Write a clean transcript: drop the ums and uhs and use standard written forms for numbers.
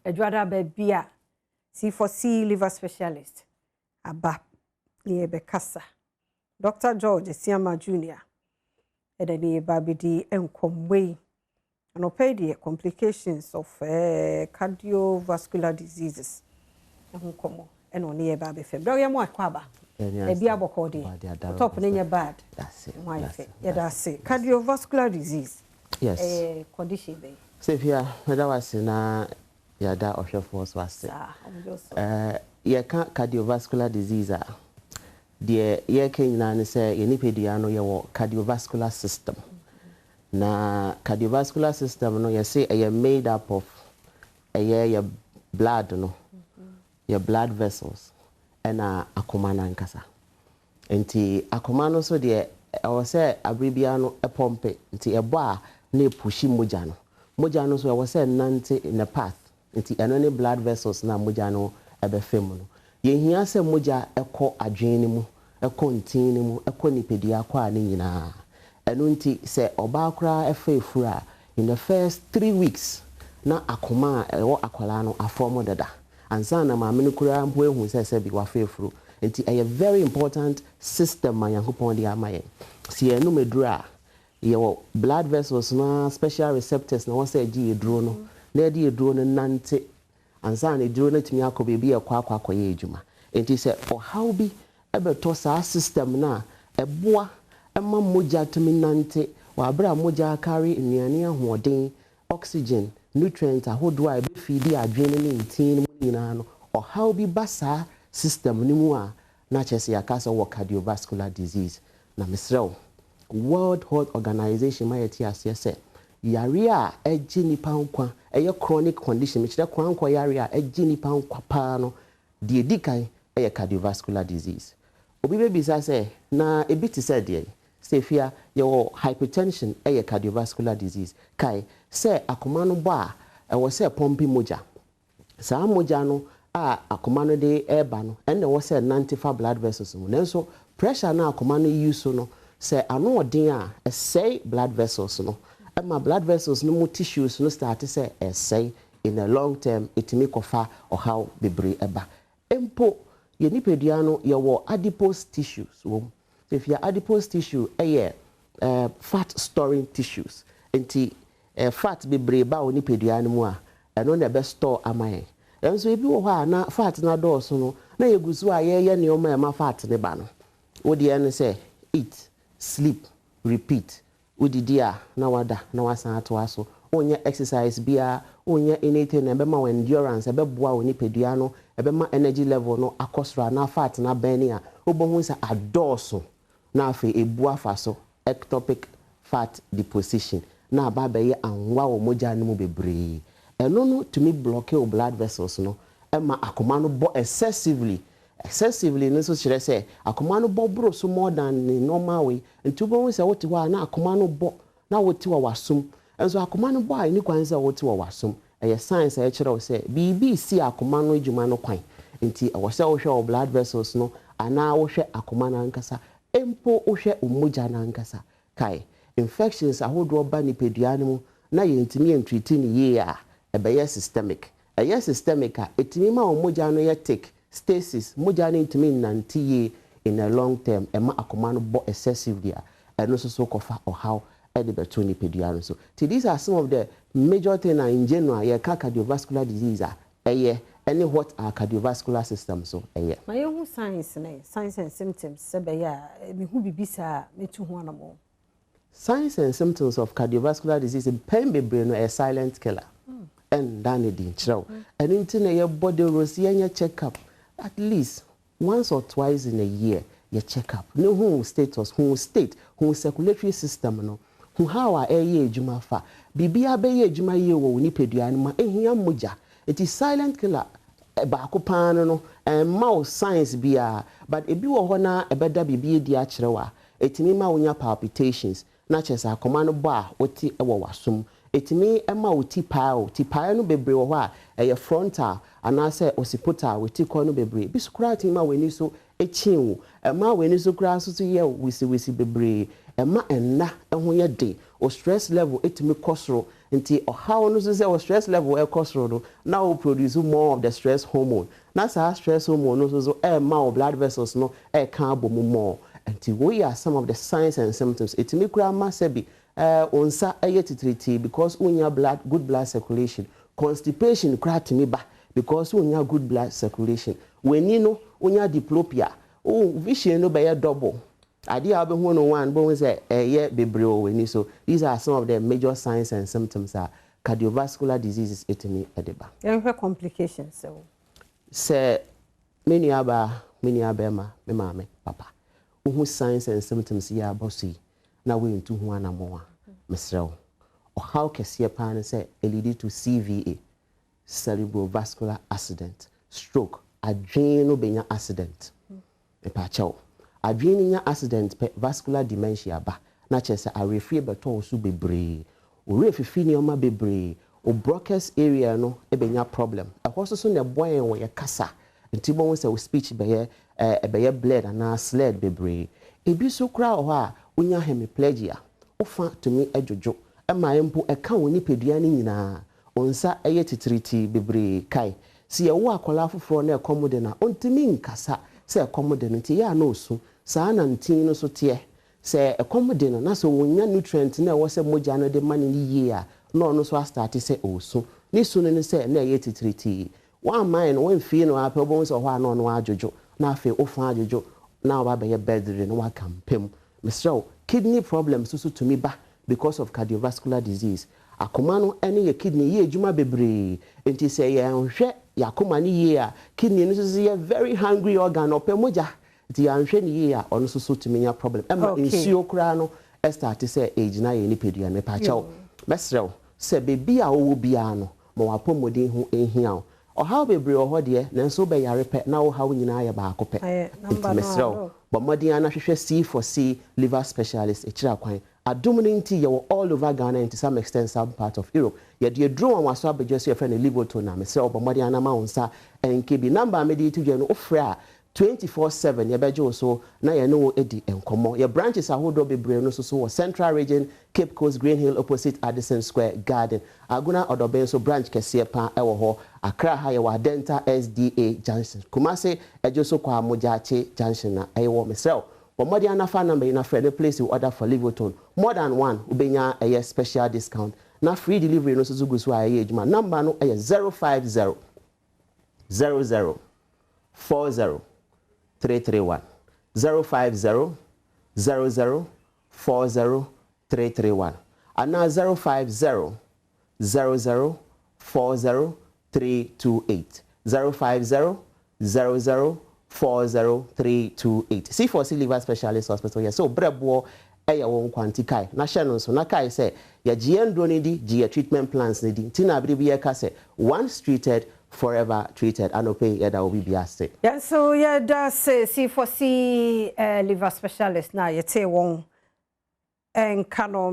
Edwada bebia C4C liver specialist aba ni ebekasa Dr. George Siama Jr. Edeni babidi enkomwe anopedi complications of cardiovascular diseases enkomo eno ni eba be febra ye mo akwaba ebi abokodi top nenya bad that's it yeah that's it cardiovascular disease yes condition be Sefia whether was na yada ohwe force was ye cardiovascular disease de ye kenyina ne se ye nipedua no ye wo cardiovascular system na cardiovascular system no ye say ye made up of your blood no your blood vessels and akoma na nkasa enti akoma no so de o say abribia no epompe enti ebo a na epushi moja no so o say nante in a path enti eno ne blood vessels na moja no ebefem no ye hia se moja ekọ adwen ni mu ekọ ntin ni mu ekọ nipedua kwa ni nyina eno nti se oba kra efefura in the first 3 weeks na akoma ewo akwala no aformo dada ansa na ma menu kura mpo ehu se bi wa fefuru nti a very important system ma yankopon de amaye si enu medura your blood vessels na special receptors na wose agi eduro no na edi eduro no nante ansa na eduro no timi akọ bebi akwa ye ejuma nti se o how bi ebeto sa system na eboa ema moja tumi nante wa bra moja carry nnuane ahoden oxygen nutrients ahodo a ebe feed adwene ne ntin mu nyina no o how bi basa system ni mu a na chese yakasa wo cardiovascular disease na misrew World Health Organization ma yeti asese yare a egi nipa nkwa eye chronic condition mechire kwankwa yare a egi nipa nkwa pa no de edikan eye cardiovascular disease obi bebi say na ebiti said de Sefia your hypertension eye cardiovascular disease kai say akoma no bo a ewo say pompi moja sa moja no a akoma no de eba no ene wo say 95 blood vessels no nenso pressure na akoma no use no say ano odin a say blood vessels no ma blood vessels no mu tissues no start say say in a long term it make ofa or how bebre eba empo ye nipedua no ye wo adipose tissues wo if your adipose tissue fat storing tissues enti fat bebre ba oni pedua no mu a eno na be store amaye enso ebi wo ha na fat na do so no na yegusu a ye ne o ma fat ne ba no wo de ene say eat sleep repeat udidia na wada na wasan ato aso onya exercise bia onya anything na be ma endurance be boa oni pedua no be ma energy level no akosra na fat na burning a obohu sa adoso na afi ebu afaso ectopic fat deposition na aba ye anwa wo moja no mu bebre eno no to me block your blood vessels no ema akoma no bo excessively no so kire say akoma no bo bro so more than the normal way ntubo won say woti wa na akoma no bo na woti wa wasum enso akoma no bo ai ni kwan say woti wa wasum eye science e kire o say BBC akoma no ejuma no kwan nti wo say wo hwe blood vessels no ana wo hwe akoma na nkasa empo wo hwe omoja na nkasa kai infections ahodo ba ni pedua no mu na ye ntimi entreat ni ye a ebe systemic systemic a etimi ma omoja no ye take stasis moja ni ntimi nanti in a long term ema akoma no bo excessively and also so kofa or how e de beto ni pedua no so these are some of the major things in general ye cardiovascular disease any what are cardiovascular system so my own signs and symptoms sebe ya me hu bibisa metu ho anamo signs and symptoms of cardiovascular disease pain bebre no a silent killer and dan e din chiro and into your body rose your check up at least once or twice in a year your check up no who status who state who circulatory system no who how are ejuma fa bibia be ejuma ye wo ni pedua no ma ehia moja it is silent killer ba akupan no mouth science bia but ebi wo ho na ebeda bibie di a kirewa etimi ma wonya palpitations na chesa akoma no bo a woti ewo wasum etimi ema woti paa no bebre wo ho a frontal ana say occipital woti ko no bebre bisukura ti ma weni so echinwo ema weni so kura so ye wisi bebre ema enna ho ye de o stress level etimi kosoro nti how no so say stress level e cosro no now will produce more of the stress hormone na sa stress hormone no so ma blood vessels no can abomu more nti we are some of the signs and symptoms etimi kura ma se bi onsa titriti because unya good blood circulation constipation kura timi ba because unya good blood circulation when you know unya diplopia vision no be double idea be hu no one but we say bebre o weni so these are some of the major signs and symptoms are cardiovascular diseases etimi edeba have complications so say many aba ma me mama papa who signs and symptoms ya bossy na we into hu anamoa mesrew or how kese pa na say lead to CVA cerebrovascular accident stroke adrenal benya accident pa chaw adrenal accident vascular dementia ba na chese a refie beto so bebre o refifi ni oma bebre o bronchus area no benya problem ahoso so ne boyen wo ye kasa nti bon say speech be ye bled and sled bebre ebi so kra o ha onya hemiplegia ofa tumi adwojo ma empo eka woni pedua ni nyina onsa titriti bebre kai si ye wo akola foforo na ekomode na ontimi nkasa se ekomode nti ya na osu saa na ntin no so te se ekomode na so wonya nutrient na wo se moja no de mani ni ye a no no so start se osu ni su ne se na titriti one mind one fee no apel bon so ho no adwojo na afi ofa adwojo na ba be bedre no wa kampem Mr. Kidney problems so to me ba because of cardiovascular disease akoma no ene ye kidney ye adwuma bebre enti se ye nhwe yakoma ni ye a kidney no so ye very hungry organ opemoja ti anhwe ni ye a ono so to me ya problem ema nsuo kura no start say age na ye ni pedua me pa chaw Mr. se bebi a wo bia no mo wapomodin ho ehia o how bebre o ho de na nso be yare pe na wo how nyina ya ba akope Mr. but modern anahwehwe C4C liver specialist echira kwan Adom nti ye all over Ghana and to some extent some part of Europe ye de draw on waso abejo so friend Liverpool na me say but modern anama onsa enkebi number me de tu no ofra 24/7 ye bejo so na ye no edi enkomo ye branches ahodo bebre no so Central Region Cape Coast Green Hill opposite Addison Square Garden Aguna Odoben so branch kese pa ewo ho Accra ha ye wa Dental SDA Junction Kumase ejo so kwa Mojache Junction na ewo mesel but modern anafa number in a friend place you order for Liverpool more than one ubenya a special discount na free delivery no so gusu aye ejuma number no 050 00 40 331 050 00 40 331 and now 050 00 40 328 050 00 40 328 C4C liver specialist hospital yes so brebo eya won kwantikai na hye so na kai say ya giendo ni di gia treatment plans ni di tina abiri bi ka say once treated forever treated anope yada obi biase yeah so yeah that's C4C liver specialist na yete won en kano